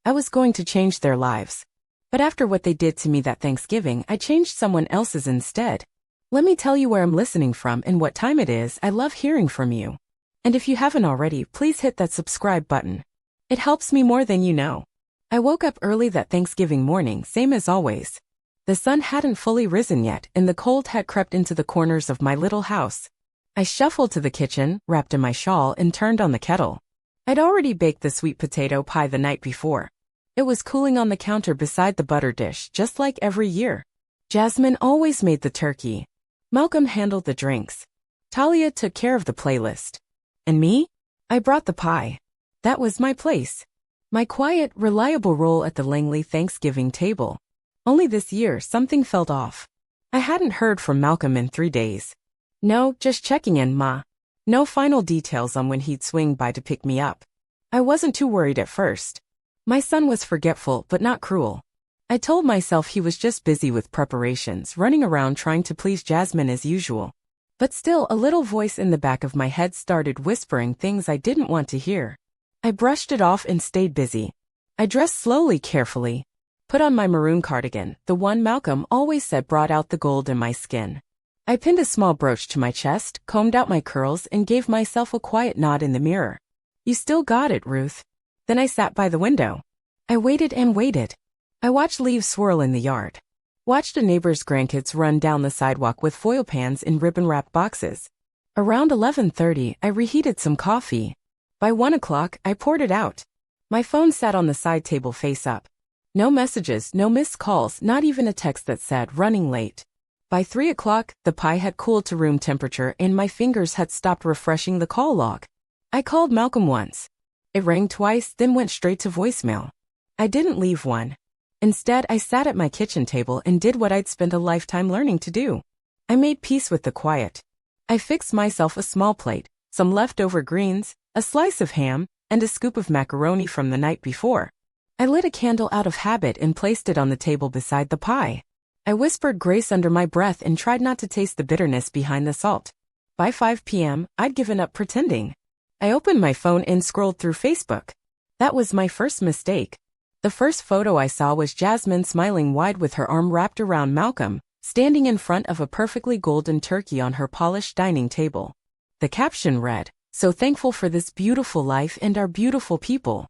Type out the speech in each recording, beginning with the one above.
I was going to change their lives. But after what they did to me that Thanksgiving, I changed someone else's instead. Let me tell you where I'm listening from and what time it is. I love hearing from you. And if you haven't already, please hit that subscribe button. It helps me more than you know. I woke up early that Thanksgiving morning, same as always. The sun hadn't fully risen yet, and the cold had crept into the corners of my little house. I shuffled to the kitchen, wrapped in my shawl, and turned on the kettle. I'd already baked the sweet potato pie the night before. It was cooling on the counter beside the butter dish, just like every year. Jasmine always made the turkey. Malcolm handled the drinks. Talia took care of the playlist. And me? I brought the pie. That was my place. My quiet, reliable role at the Langley Thanksgiving table. Only this year, something felt off. I hadn't heard from Malcolm in 3 days. No, just checking in, Ma. No final details on when he'd swing by to pick me up. I wasn't too worried at first. My son was forgetful, but not cruel. I told myself he was just busy with preparations, running around trying to please Jasmine as usual. But still, a little voice in the back of my head started whispering things I didn't want to hear. I brushed it off and stayed busy. I dressed slowly, carefully. Put on my maroon cardigan, the one Malcolm always said brought out the gold in my skin. I pinned a small brooch to my chest, combed out my curls, and gave myself a quiet nod in the mirror. You still got it, Ruth. Then I sat by the window. I waited and waited. I watched leaves swirl in the yard. Watched a neighbor's grandkids run down the sidewalk with foil pans in ribbon-wrapped boxes. Around 11:30, I reheated some coffee. By 1 o'clock, I poured it out. My phone sat on the side table face up. No messages, no missed calls, not even a text that said, running late. By 3 o'clock, the pie had cooled to room temperature and my fingers had stopped refreshing the call log. I called Malcolm once. It rang twice, then went straight to voicemail. I didn't leave one. Instead, I sat at my kitchen table and did what I'd spent a lifetime learning to do. I made peace with the quiet. I fixed myself a small plate, some leftover greens, a slice of ham, and a scoop of macaroni from the night before. I lit a candle out of habit and placed it on the table beside the pie. I whispered grace under my breath and tried not to taste the bitterness behind the salt. By 5 p.m., I'd given up pretending. I opened my phone and scrolled through Facebook. That was my first mistake. The first photo I saw was Jasmine smiling wide with her arm wrapped around Malcolm, standing in front of a perfectly golden turkey on her polished dining table. The caption read, "So thankful for this beautiful life and our beautiful people.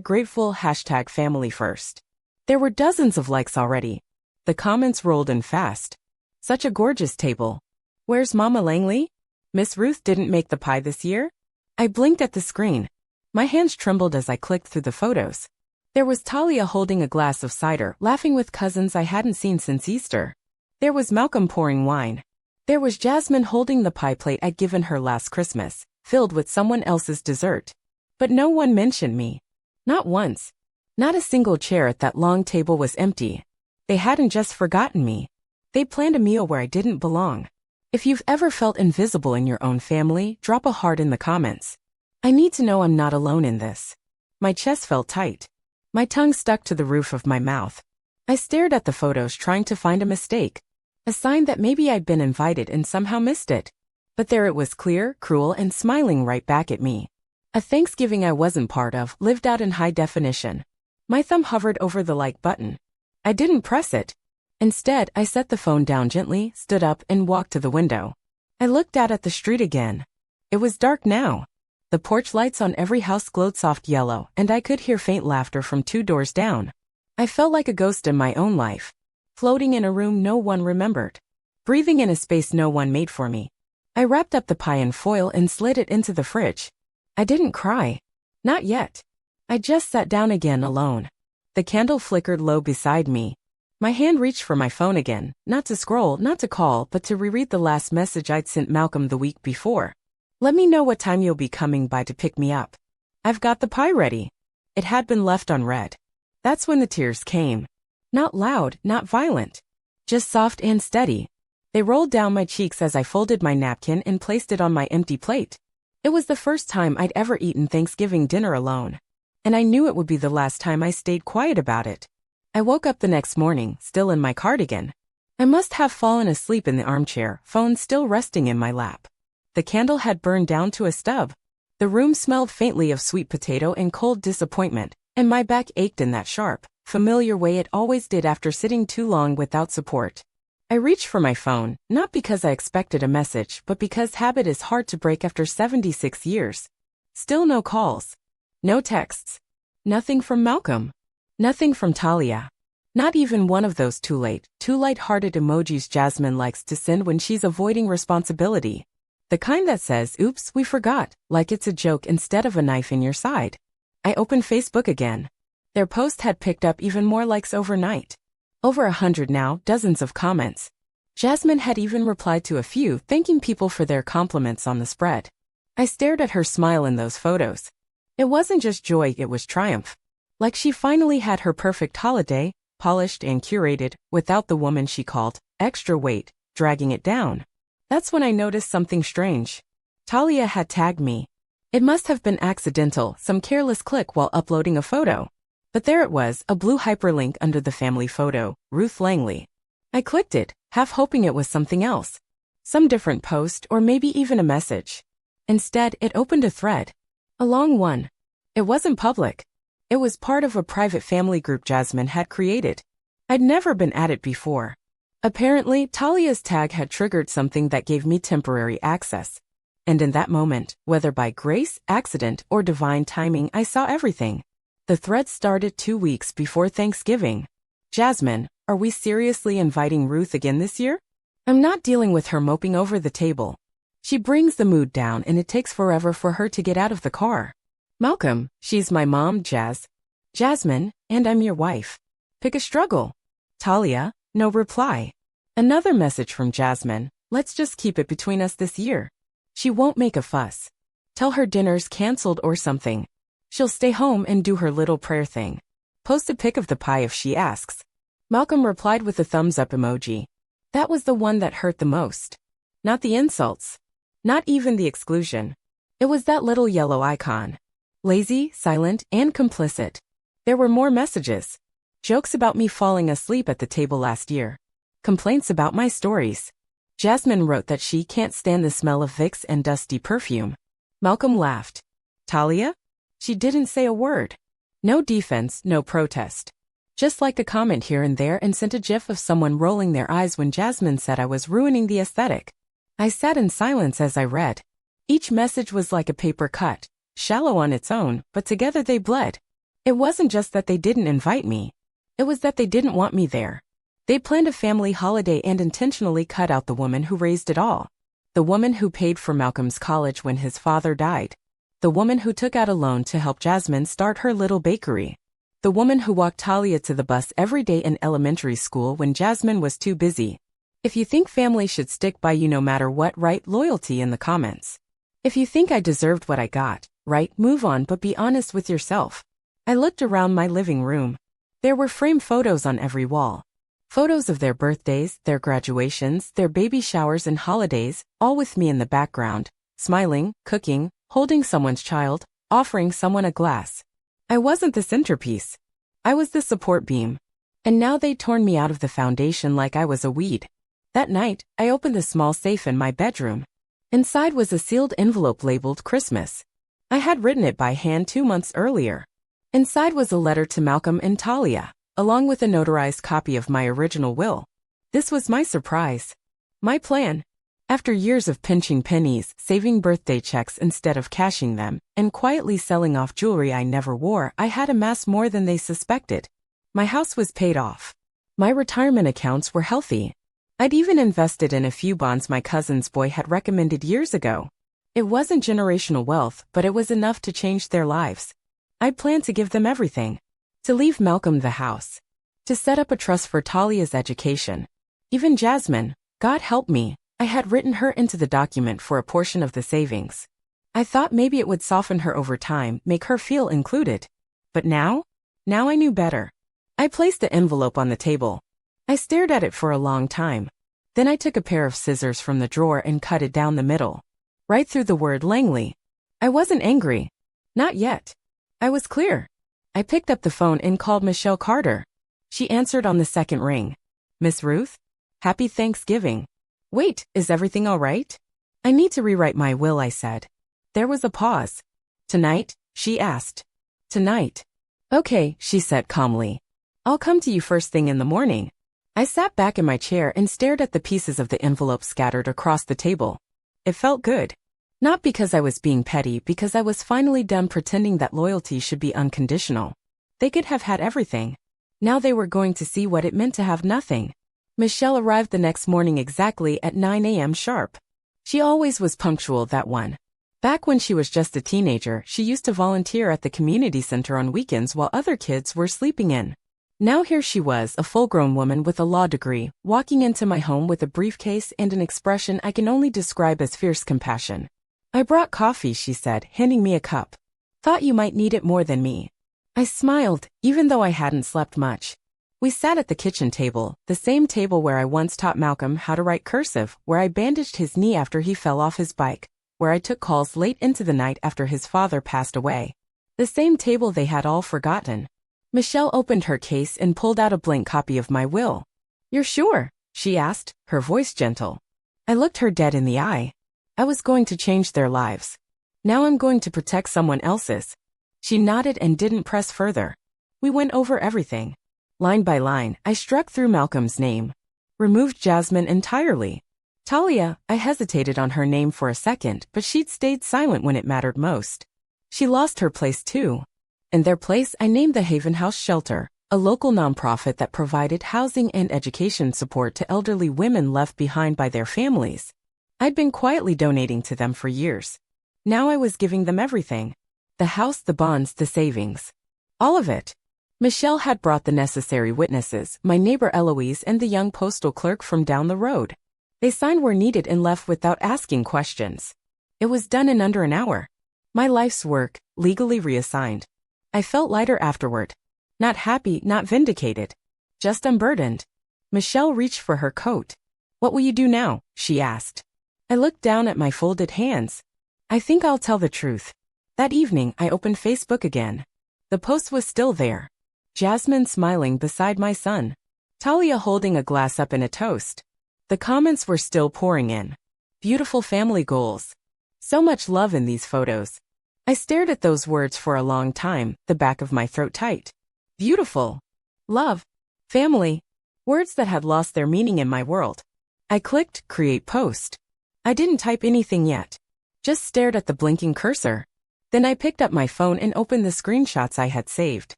#grateful, #family first." There were dozens of likes already. The comments rolled in fast. Such a gorgeous table. Where's Mama Langley? Miss Ruth didn't make the pie this year? I blinked at the screen. My hands trembled as I clicked through the photos. There was Talia holding a glass of cider, laughing with cousins I hadn't seen since Easter. There was Malcolm pouring wine. There was Jasmine holding the pie plate I'd given her last Christmas, filled with someone else's dessert. But no one mentioned me. Not once. Not a single chair at that long table was empty. They hadn't just forgotten me. They planned a meal where I didn't belong. If you've ever felt invisible in your own family, drop a heart in the comments. I need to know I'm not alone in this. My chest felt tight. My tongue stuck to the roof of my mouth. I stared at the photos trying to find a mistake. A sign that maybe I'd been invited and somehow missed it. But there it was, clear, cruel, and smiling right back at me. A Thanksgiving I wasn't part of, lived out in high definition. My thumb hovered over the like button. I didn't press it. Instead, I set the phone down gently, stood up, and walked to the window. I looked out at the street again. It was dark now. The porch lights on every house glowed soft yellow, and I could hear faint laughter from 2 doors down. I felt like a ghost in my own life, floating in a room no one remembered, breathing in a space no one made for me. I wrapped up the pie in foil and slid it into the fridge. I didn't cry. Not yet. I just sat down again alone. The candle flickered low beside me. My hand reached for my phone again, not to scroll, not to call, but to reread the last message I'd sent Malcolm the week before. Let me know what time you'll be coming by to pick me up. I've got the pie ready. It had been left unread. That's when the tears came. Not loud, not violent. Just soft and steady. They rolled down my cheeks as I folded my napkin and placed it on my empty plate. It was the first time I'd ever eaten Thanksgiving dinner alone. And I knew it would be the last time I stayed quiet about it. I woke up the next morning, still in my cardigan. I must have fallen asleep in the armchair, phone still resting in my lap. The candle had burned down to a stub. The room smelled faintly of sweet potato and cold disappointment, and my back ached in that sharp, familiar way it always did after sitting too long without support. I reached for my phone, not because I expected a message, but because habit is hard to break after 76 years. Still no calls. No texts. Nothing from Malcolm. Nothing from Talia. Not even one of those too light-hearted emojis Jasmine likes to send when she's avoiding responsibility. The kind that says, "Oops, we forgot," like it's a joke instead of a knife in your side. I opened Facebook again. Their post had picked up even more likes overnight. Over 100 now, dozens of comments. Jasmine had even replied to a few, thanking people for their compliments on the spread. I stared at her smile in those photos. It wasn't just joy, it was triumph. Like she finally had her perfect holiday, polished and curated, without the woman she called extra weight dragging it down. That's when I noticed something strange. Talia had tagged me. It must have been accidental, some careless click while uploading a photo. But there it was, a blue hyperlink under the family photo, Ruth Langley. I clicked it, half hoping it was something else. Some different post or maybe even a message. Instead, it opened a thread. A long one. It wasn't public. It was part of a private family group Jasmine had created. I'd never been at it before. Apparently, Talia's tag had triggered something that gave me temporary access. And in that moment, whether by grace, accident, or divine timing, I saw everything. The thread started 2 weeks before Thanksgiving. Jasmine, are we seriously inviting Ruth again this year? I'm not dealing with her moping over the table. She brings the mood down and it takes forever for her to get out of the car. Malcolm, she's my mom, Jasmine, and I'm your wife. Pick a struggle. Talia, no reply. Another message from Jasmine, let's just keep it between us this year. She won't make a fuss. Tell her dinner's canceled or something. She'll stay home and do her little prayer thing. Post a pic of the pie if she asks. Malcolm replied with a thumbs up emoji. That was the one that hurt the most. Not the insults. Not even the exclusion. It was that little yellow icon. Lazy, silent, and complicit. There were more messages. Jokes about me falling asleep at the table last year. Complaints about my stories. Jasmine wrote that she can't stand the smell of Vicks and dusty perfume. Malcolm laughed. Talia? She didn't say a word. No defense, no protest. Just liked a comment here and there and sent a gif of someone rolling their eyes when Jasmine said I was ruining the aesthetic. I sat in silence as I read. Each message was like a paper cut, shallow on its own, but together they bled. It wasn't just that they didn't invite me. It was that they didn't want me there. They planned a family holiday and intentionally cut out the woman who raised it all. The woman who paid for Malcolm's college when his father died. The woman who took out a loan to help Jasmine start her little bakery. The woman who walked Talia to the bus every day in elementary school when Jasmine was too busy. If you think family should stick by you no matter what, write loyalty in the comments. If you think I deserved what I got, write move on, but be honest with yourself. I looked around my living room. There were framed photos on every wall. Photos of their birthdays, their graduations, their baby showers and holidays, all with me in the background, smiling, cooking, holding someone's child, offering someone a glass. I wasn't the centerpiece. I was the support beam. And now they'd torn me out of the foundation like I was a weed. That night, I opened the small safe in my bedroom. Inside was a sealed envelope labeled Christmas. I had written it by hand 2 months earlier. Inside was a letter to Malcolm and Talia, along with a notarized copy of my original will. This was my surprise. My plan. After years of pinching pennies, saving birthday checks instead of cashing them, and quietly selling off jewelry I never wore, I had amassed more than they suspected. My house was paid off. My retirement accounts were healthy. I'd even invested in a few bonds my cousin's boy had recommended years ago. It wasn't generational wealth, but it was enough to change their lives. I planned to give them everything. To leave Malcolm the house. To set up a trust for Talia's education. Even Jasmine, God help me, I had written her into the document for a portion of the savings. I thought maybe it would soften her over time, make her feel included. But now I knew better. I placed the envelope on the table. I stared at it for a long time. Then I took a pair of scissors from the drawer and cut it down the middle. Right through the word Langley. I wasn't angry. Not yet. I was clear. I picked up the phone and called Michelle Carter. She answered on the second ring. Miss Ruth? Happy Thanksgiving. Wait, is everything all right? I need to rewrite my will, I said. There was a pause. Tonight? She asked. Tonight. Okay, she said calmly. I'll come to you first thing in the morning. I sat back in my chair and stared at the pieces of the envelope scattered across the table. It felt good. Not because I was being petty, because I was finally done pretending that loyalty should be unconditional. They could have had everything. Now they were going to see what it meant to have nothing. Michelle arrived the next morning exactly at 9 a.m. sharp. She always was punctual, that one. Back when she was just a teenager, she used to volunteer at the community center on weekends while other kids were sleeping in. Now here she was, a full-grown woman with a law degree, walking into my home with a briefcase and an expression I can only describe as fierce compassion. I brought coffee, she said, handing me a cup. Thought you might need it more than me. I smiled, even though I hadn't slept much. We sat at the kitchen table, the same table where I once taught Malcolm how to write cursive, where I bandaged his knee after he fell off his bike, where I took calls late into the night after his father passed away. The same table they had all forgotten. Michelle opened her case and pulled out a blank copy of my will. You're sure? She asked, her voice gentle. I looked her dead in the eye. I was going to change their lives. Now I'm going to protect someone else's. She nodded and didn't press further. We went over everything. Line by line, I struck through Malcolm's name. Removed Jasmine entirely. Talia, I hesitated on her name for a second, but she'd stayed silent when it mattered most. She lost her place too. In their place, I named the Haven House Shelter, a local nonprofit that provided housing and education support to elderly women left behind by their families. I'd been quietly donating to them for years. Now I was giving them everything. The house, the bonds, the savings. All of it. Michelle had brought the necessary witnesses, my neighbor Eloise and the young postal clerk from down the road. They signed where needed and left without asking questions. It was done in under an hour. My life's work, legally reassigned. I felt lighter afterward. Not happy, not vindicated. Just unburdened. Michelle reached for her coat. What will you do now? She asked. I looked down at my folded hands. I think I'll tell the truth. That evening, I opened Facebook again. The post was still there. Jasmine smiling beside my son. Talia holding a glass up in a toast. The comments were still pouring in. Beautiful family goals. So much love in these photos. I stared at those words for a long time, the back of my throat tight. Beautiful. Love. Family. Words that had lost their meaning in my world. I clicked Create Post. I didn't type anything yet. Just stared at the blinking cursor. Then I picked up my phone and opened the screenshots I had saved.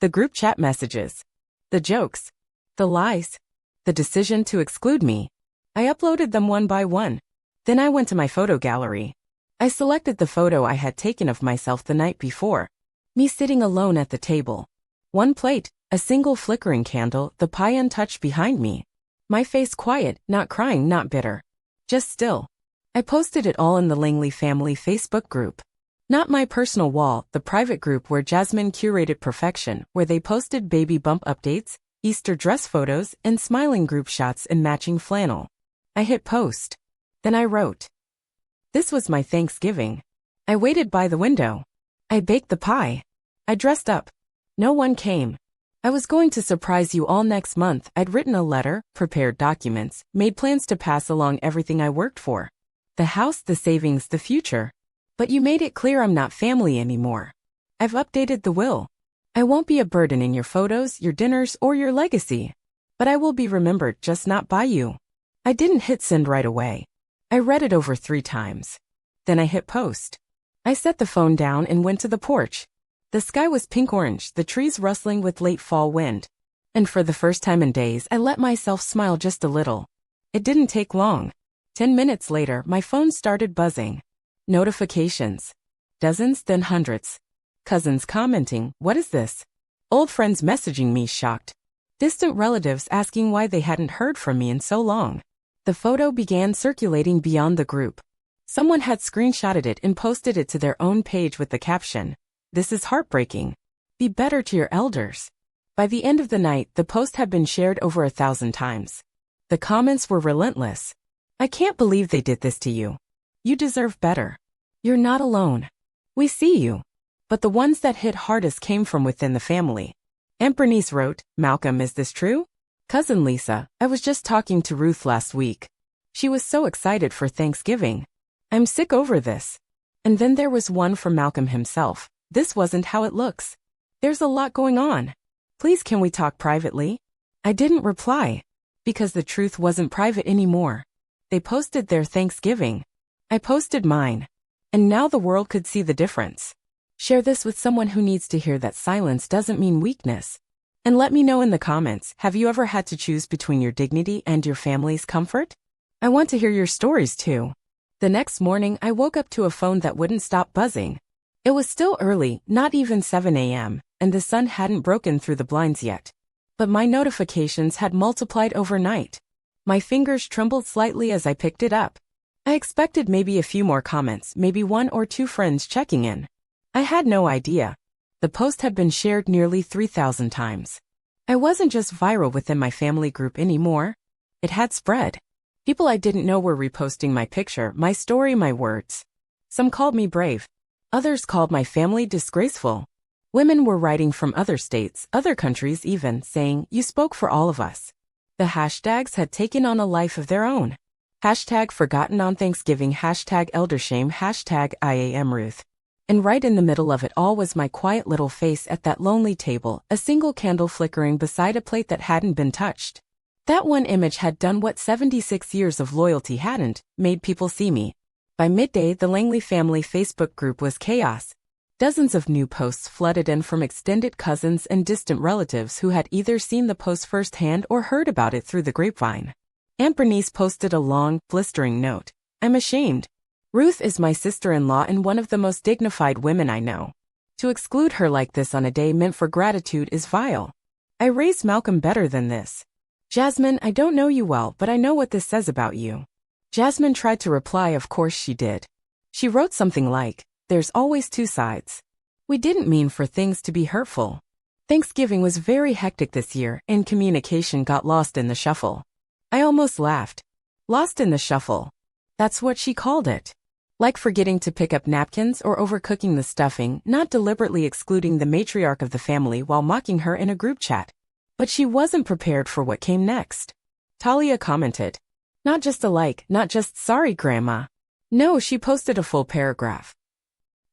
The group chat messages. The jokes. The lies. The decision to exclude me. I uploaded them one by one. Then I went to my photo gallery. I selected the photo I had taken of myself the night before. Me sitting alone at the table. One plate, a single flickering candle, the pie untouched behind me. My face quiet, not crying, not bitter. Just still. I posted it all in the Langley family Facebook group. Not my personal wall, the private group where Jasmine curated perfection, where they posted baby bump updates, Easter dress photos, and smiling group shots in matching flannel. I hit post. Then I wrote. This was my Thanksgiving. I waited by the window. I baked the pie. I dressed up. No one came. I was going to surprise you all next month. I'd written a letter, prepared documents, made plans to pass along everything I worked for. The house, the savings, the future. But you made it clear I'm not family anymore. I've updated the will. I won't be a burden in your photos, your dinners, or your legacy. But I will be remembered, just not by you. I didn't hit send right away. I read it over 3 times. Then I hit post. I set the phone down and went to the porch. The sky was pink-orange, the trees rustling with late fall wind. And for the first time in days, I let myself smile just a little. It didn't take long. 10 minutes later, my phone started buzzing. Notifications. Dozens, then hundreds. Cousins commenting, "What is this?" Old friends messaging me shocked. Distant relatives asking why they hadn't heard from me in so long. The photo began circulating beyond the group. Someone had screenshotted it and posted it to their own page with the caption, "This is heartbreaking. Be better to your elders." By the end of the night, the post had been shared over 1,000 times. The comments were relentless. "I can't believe they did this to you. You deserve better. You're not alone. We see you." But the ones that hit hardest came from within the family. Aunt Bernice wrote, "Malcolm, is this true?" Cousin Lisa, "I was just talking to Ruth last week. She was so excited for Thanksgiving. I'm sick over this." And then there was one from Malcolm himself. "This wasn't how it looks." There's a lot going on. Please can we talk privately? I didn't reply. Because the truth wasn't private anymore. They posted their Thanksgiving. I posted mine. And now the world could see the difference. Share this with someone who needs to hear that silence doesn't mean weakness. And let me know in the comments, have you ever had to choose between your dignity and your family's comfort? I want to hear your stories too. The next morning, I woke up to a phone that wouldn't stop buzzing. It was still early, not even 7 a.m., and the sun hadn't broken through the blinds yet. But my notifications had multiplied overnight. My fingers trembled slightly as I picked it up. I expected maybe a few more comments, maybe 1 or 2 friends checking in. I had no idea. The post had been shared nearly 3,000 times. I wasn't just viral within my family group anymore. It had spread. People I didn't know were reposting my picture, my story, my words. Some called me brave. Others called my family disgraceful. Women were writing from other states, other countries even, saying, "You spoke for all of us." The hashtags had taken on a life of their own. Hashtag forgotten on Thanksgiving, hashtag eldershame, hashtag IamRuth. And right in the middle of it all was my quiet little face at that lonely table, a single candle flickering beside a plate that hadn't been touched. That one image had done what 76 years of loyalty hadn't, made people see me. By midday, the Langley family Facebook group was chaos. Dozens of new posts flooded in from extended cousins and distant relatives who had either seen the post firsthand or heard about it through the grapevine. Aunt Bernice posted a long, blistering note. "I'm ashamed. Ruth is my sister-in-law and one of the most dignified women I know. To exclude her like this on a day meant for gratitude is vile. I raised Malcolm better than this. Jasmine, I don't know you well, but I know what this says about you." Jasmine tried to reply, of course she did. She wrote something like, "There's always 2 sides. We didn't mean for things to be hurtful." Thanksgiving was very hectic this year, and communication got lost in the shuffle. I almost laughed. Lost in the shuffle. That's what she called it. Like forgetting to pick up napkins or overcooking the stuffing, not deliberately excluding the matriarch of the family while mocking her in a group chat. But she wasn't prepared for what came next. Talia commented. Not just a like, not just sorry grandma. No, she posted a full paragraph.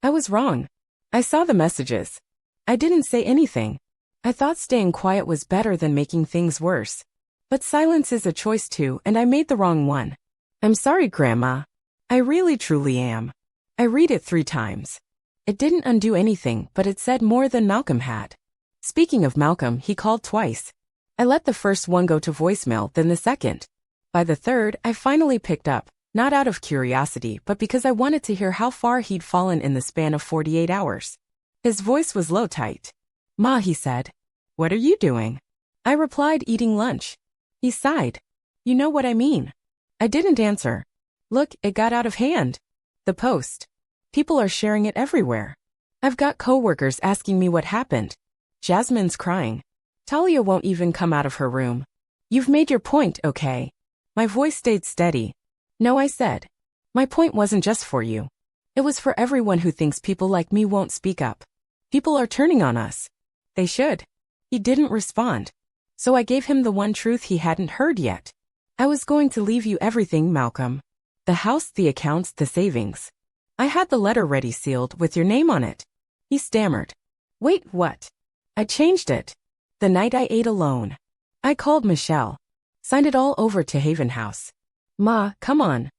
I was wrong. I saw the messages. I didn't say anything. I thought staying quiet was better than making things worse. But silence is a choice too, and I made the wrong one. I'm sorry, Grandma. I really truly am. I read it 3 times. It didn't undo anything, but it said more than Malcolm had. Speaking of Malcolm, he called twice. I let the first one go to voicemail, then the second. By the third, I finally picked up. Not out of curiosity, but because I wanted to hear how far he'd fallen in the span of 48 hours. His voice was low tight. "Ma," he said. "What are you doing?" I replied, "Eating lunch." He sighed. "You know what I mean." I didn't answer. Look, it got out of hand. The post. People are sharing it everywhere. I've got coworkers asking me what happened. Jasmine's crying. Talia won't even come out of her room. You've made your point, okay? My voice stayed steady. No, I said. My point wasn't just for you. It was for everyone who thinks people like me won't speak up. People are turning on us. They should. He didn't respond. So I gave him the one truth he hadn't heard yet. I was going to leave you everything, Malcolm. The house, the accounts, the savings. I had the letter ready sealed with your name on it. He stammered. Wait, what? I changed it. The night I ate alone. I called Michelle. Signed it all over to Haven House. Ma, come on.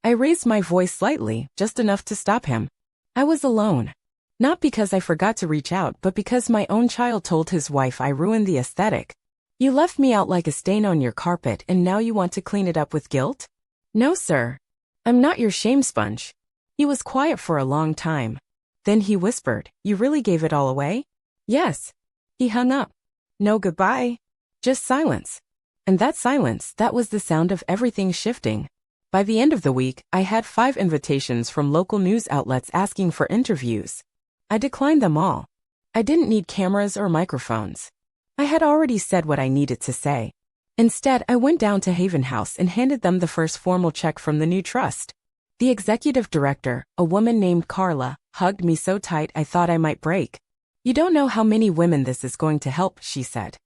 I raised my voice slightly, just enough to stop him. I was alone. Not because I forgot to reach out, but because my own child told his wife I ruined the aesthetic. You left me out like a stain on your carpet and now you want to clean it up with guilt? No, sir. I'm not your shame sponge. He was quiet for a long time. Then he whispered, You really gave it all away? Yes. He hung up. No goodbye. Just silence. And that silence, that was the sound of everything shifting. By the end of the week, I had 5 invitations from local news outlets asking for interviews. I declined them all. I didn't need cameras or microphones. I had already said what I needed to say. Instead, I went down to Haven House and handed them the first formal check from the new trust. The executive director, a woman named Carla, hugged me so tight I thought I might break. You don't know how many women this is going to help, she said.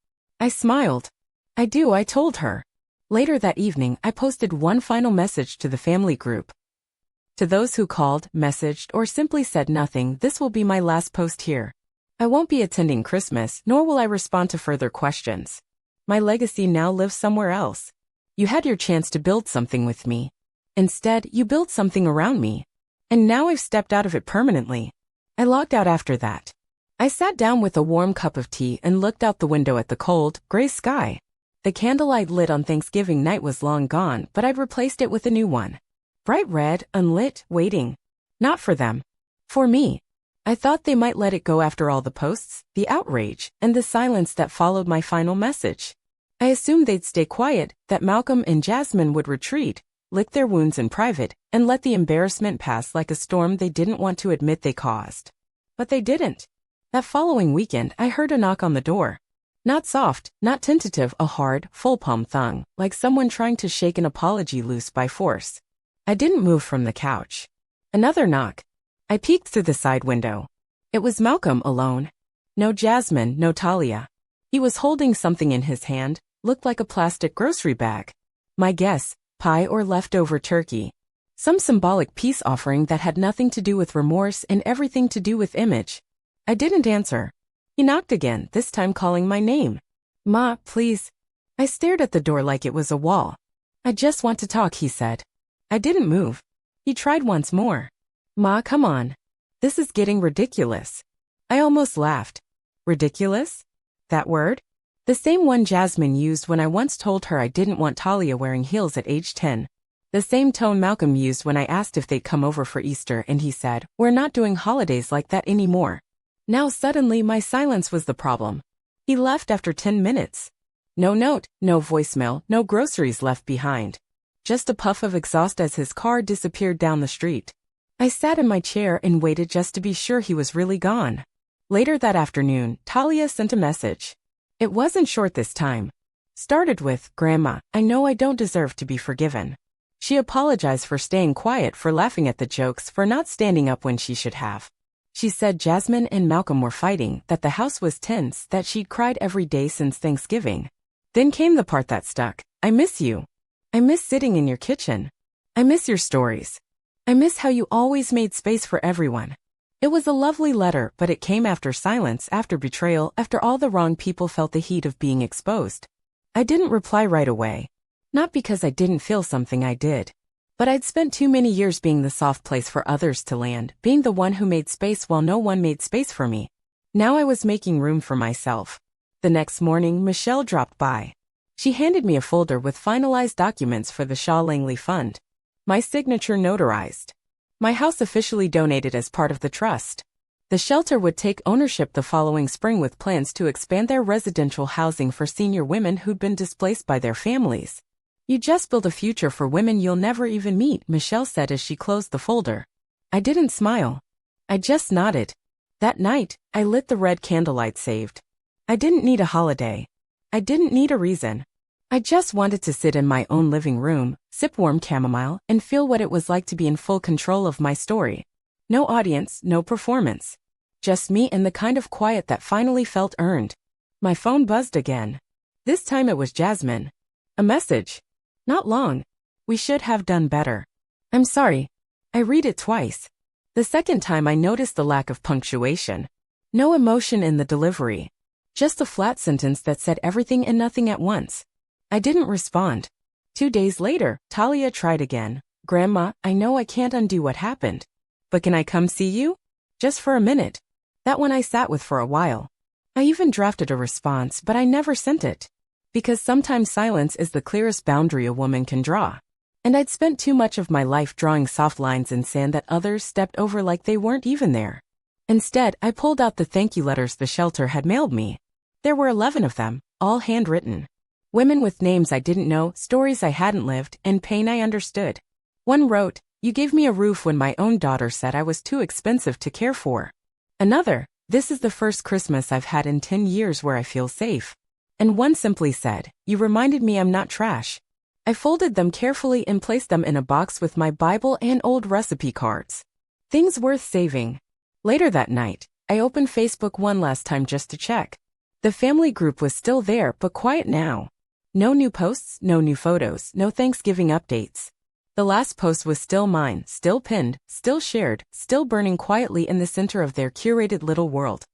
I smiled. I do, I told her. Later that evening, I posted one final message to the family group. To those who called, messaged, or simply said nothing, this will be my last post here. I won't be attending Christmas, nor will I respond to further questions. My legacy now lives somewhere else. You had your chance to build something with me. Instead, you built something around me. And now I've stepped out of it permanently. I logged out after that. I sat down with a warm cup of tea and looked out the window at the cold, gray sky. The candle I'd lit on Thanksgiving night was long gone, but I'd replaced it with a new one. Bright red, unlit, waiting. Not for them. For me. I thought they might let it go after all the posts, the outrage, and the silence that followed my final message. I assumed they'd stay quiet, that Malcolm and Jasmine would retreat, lick their wounds in private, and let the embarrassment pass like a storm they didn't want to admit they caused. But they didn't. That following weekend, I heard a knock on the door. Not soft, not tentative, a hard, full-palm thung, like someone trying to shake an apology loose by force. I didn't move from the couch. Another knock. I peeked through the side window. It was Malcolm alone. No Jasmine, no Talia. He was holding something in his hand, looked like a plastic grocery bag. My guess, pie or leftover turkey. Some symbolic peace offering that had nothing to do with remorse and everything to do with image. I didn't answer. He knocked again, this time calling my name. Ma, please. I stared at the door like it was a wall. I just want to talk, he said. I didn't move. He tried once more. Ma, come on. This is getting ridiculous. I almost laughed. Ridiculous? That word? The same one Jasmine used when I once told her I didn't want Talia wearing heels at age 10. The same tone Malcolm used when I asked if they'd come over for Easter and he said, "We're not doing holidays like that anymore." Now suddenly my silence was the problem. He left after 10 minutes. No note, no voicemail, no groceries left behind. Just a puff of exhaust as his car disappeared down the street. I sat in my chair and waited just to be sure he was really gone. Later that afternoon, Talia sent a message. It wasn't short this time. Started with, "Grandma, I know I don't deserve to be forgiven." She apologized for staying quiet, for laughing at the jokes, for not standing up when she should have. She said Jasmine and Malcolm were fighting, that the house was tense, that she'd cried every day since Thanksgiving. Then came the part that stuck. I miss you. I miss sitting in your kitchen. I miss your stories. I miss how you always made space for everyone. It was a lovely letter, but it came after silence, after betrayal, after all the wrong people felt the heat of being exposed. I didn't reply right away. Not because I didn't feel something, I did. But I'd spent too many years being the soft place for others to land, being the one who made space while no one made space for me. Now I was making room for myself. The next morning, Michelle dropped by. She handed me a folder with finalized documents for the Shaw Langley Fund. My signature notarized. My house officially donated as part of the trust. The shelter would take ownership the following spring with plans to expand their residential housing for senior women who'd been displaced by their families. "You just build a future for women you'll never even meet," Michelle said as she closed the folder. I didn't smile. I just nodded. That night, I lit the red candlelight saved. I didn't need a holiday. I didn't need a reason. I just wanted to sit in my own living room, sip warm chamomile, and feel what it was like to be in full control of my story. No audience, no performance. Just me and the kind of quiet that finally felt earned. My phone buzzed again. This time it was Jasmine. A message. Not long. "We should have done better. I'm sorry." I read it twice. The second time I noticed the lack of punctuation. No emotion in the delivery. Just a flat sentence that said everything and nothing at once. I didn't respond. 2 days later, Talia tried again. "Grandma, I know I can't undo what happened. But can I come see you? Just for a minute." That one I sat with for a while. I even drafted a response, but I never sent it. Because sometimes silence is the clearest boundary a woman can draw. And I'd spent too much of my life drawing soft lines in sand that others stepped over like they weren't even there. Instead, I pulled out the thank you letters the shelter had mailed me. There were 11 of them, all handwritten. Women with names I didn't know, stories I hadn't lived, and pain I understood. One wrote, "You gave me a roof when my own daughter said I was too expensive to care for." Another, "This is the first Christmas I've had in 10 years where I feel safe." And one simply said, "You reminded me I'm not trash." I folded them carefully and placed them in a box with my Bible and old recipe cards. Things worth saving. Later that night, I opened Facebook one last time just to check. The family group was still there, but quiet now. No new posts, no new photos, no Thanksgiving updates. The last post was still mine, still pinned, still shared, still burning quietly in the center of their curated little world.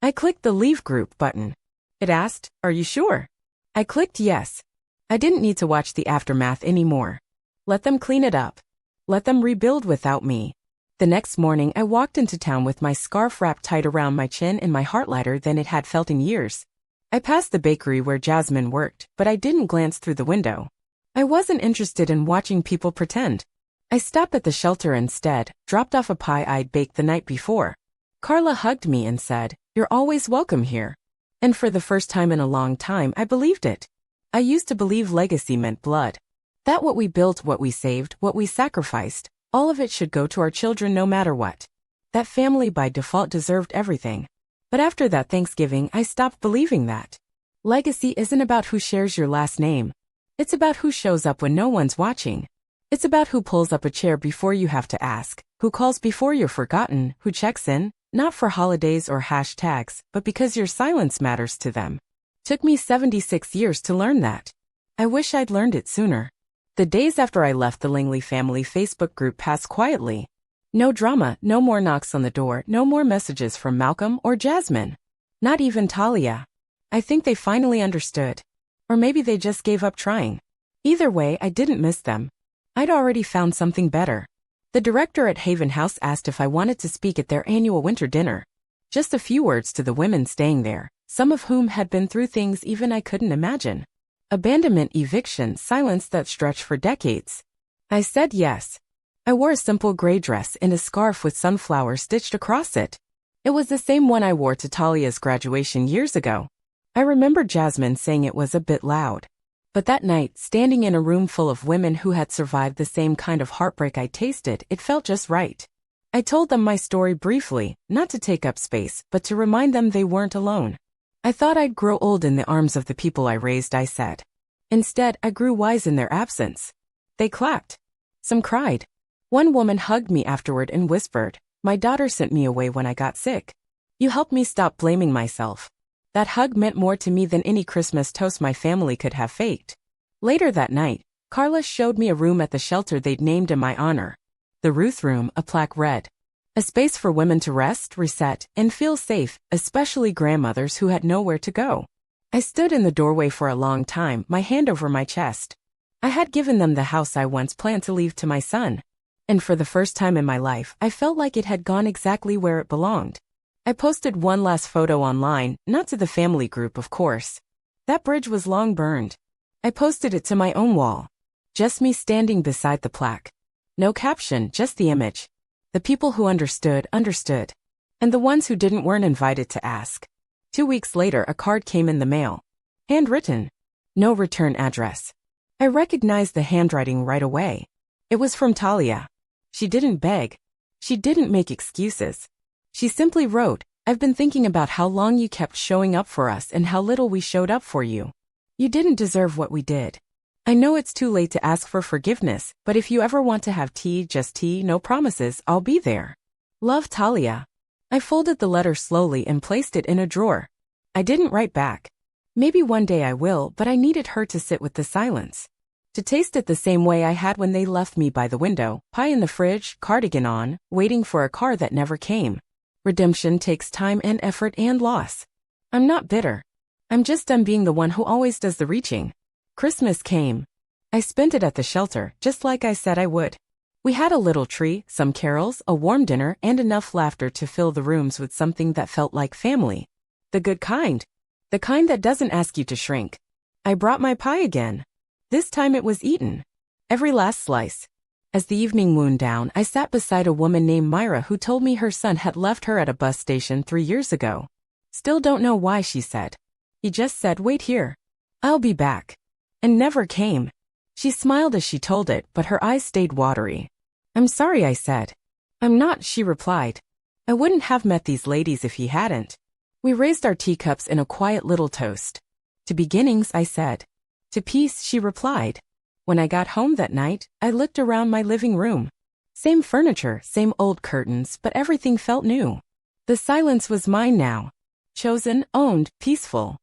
I clicked the Leave Group button. It asked, "Are you sure?" I clicked yes. I didn't need to watch the aftermath anymore. Let them clean it up. Let them rebuild without me. The next morning, I walked into town with my scarf wrapped tight around my chin and my heart lighter than it had felt in years. I passed the bakery where Jasmine worked, but I didn't glance through the window. I wasn't interested in watching people pretend. I stopped at the shelter instead, dropped off a pie I'd baked the night before. Carla hugged me and said, "You're always welcome here." And for the first time in a long time, I believed it. I used to believe legacy meant blood. That what we built, what we saved, what we sacrificed, all of it should go to our children no matter what. That family by default deserved everything. But after that Thanksgiving, I stopped believing that. Legacy isn't about who shares your last name. It's about who shows up when no one's watching. It's about who pulls up a chair before you have to ask, who calls before you're forgotten, who checks in, not for holidays or hashtags, but because your silence matters to them. Took me 76 years to learn that. I wish I'd learned it sooner. The days after I left the Langley family Facebook group passed quietly. No drama, no more knocks on the door, no more messages from Malcolm or Jasmine. Not even Talia. I think they finally understood. Or maybe they just gave up trying. Either way, I didn't miss them. I'd already found something better. The director at Haven House asked if I wanted to speak at their annual winter dinner. Just a few words to the women staying there, some of whom had been through things even I couldn't imagine. Abandonment, eviction, silence that stretched for decades. I said yes. I wore a simple gray dress and a scarf with sunflowers stitched across it. It was the same one I wore to Talia's graduation years ago. I remember Jasmine saying it was a bit loud. But that night, standing in a room full of women who had survived the same kind of heartbreak I tasted, it felt just right. I told them my story briefly, not to take up space, but to remind them they weren't alone. I thought I'd grow old in the arms of the people I raised, I said. Instead, I grew wise in their absence. They clapped. Some cried. One woman hugged me afterward and whispered, "My daughter sent me away when I got sick. You helped me stop blaming myself." That hug meant more to me than any Christmas toast my family could have faked. Later that night, Carla showed me a room at the shelter they'd named in my honor. The Ruth Room, a plaque read. A space for women to rest, reset, and feel safe, especially grandmothers who had nowhere to go. I stood in the doorway for a long time, my hand over my chest. I had given them the house I once planned to leave to my son. And for the first time in my life, I felt like it had gone exactly where it belonged. I posted one last photo online, not to the family group, of course. That bridge was long burned. I posted it to my own wall. Just me standing beside the plaque. No caption, just the image. The people who understood, understood. And the ones who didn't weren't invited to ask. 2 weeks later, a card came in the mail. Handwritten. No return address. I recognized the handwriting right away. It was from Talia. She didn't beg. She didn't make excuses. She simply wrote, "I've been thinking about how long you kept showing up for us and how little we showed up for you. You didn't deserve what we did. I know it's too late to ask for forgiveness, but if you ever want to have tea, just tea, no promises, I'll be there. Love, Talia." I folded the letter slowly and placed it in a drawer. I didn't write back. Maybe one day I will, but I needed her to sit with the silence. To taste it the same way I had when they left me by the window, pie in the fridge, cardigan on, waiting for a car that never came. Redemption takes time and effort and loss. I'm not bitter. I'm just done being the one who always does the reaching. Christmas came. I spent it at the shelter, just like I said I would. We had a little tree, some carols, a warm dinner, and enough laughter to fill the rooms with something that felt like family. The good kind. The kind that doesn't ask you to shrink. I brought my pie again. This time it was eaten. Every last slice. As the evening wound down, I sat beside a woman named Myra who told me her son had left her at a bus station 3 years ago. Still don't know why, she said. He just said, "Wait here. I'll be back." And never came. She smiled as she told it, but her eyes stayed watery. "I'm sorry," I said. "I'm not," she replied. "I wouldn't have met these ladies if he hadn't." We raised our teacups in a quiet little toast. "To beginnings," I said. "To peace," she replied. When I got home that night, I looked around my living room. Same furniture, same old curtains, but everything felt new. The silence was mine now. Chosen, owned, peaceful.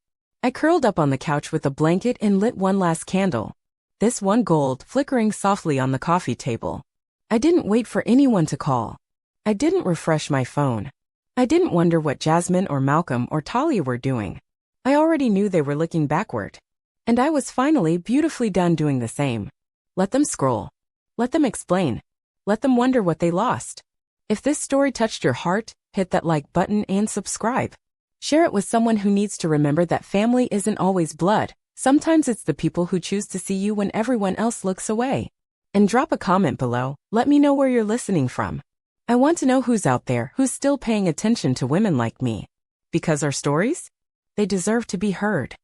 I curled up on the couch with a blanket and lit one last candle. This one gold, flickering softly on the coffee table. I didn't wait for anyone to call. I didn't refresh my phone. I didn't wonder what Jasmine or Malcolm or Talia were doing. I already knew they were looking backward. And I was finally beautifully done doing the same. Let them scroll. Let them explain. Let them wonder what they lost. If this story touched your heart, hit that like button and subscribe. Share it with someone who needs to remember that family isn't always blood. Sometimes it's the people who choose to see you when everyone else looks away. And drop a comment below. Let me know where you're listening from. I want to know who's out there who's still paying attention to women like me. Because our stories? They deserve to be heard.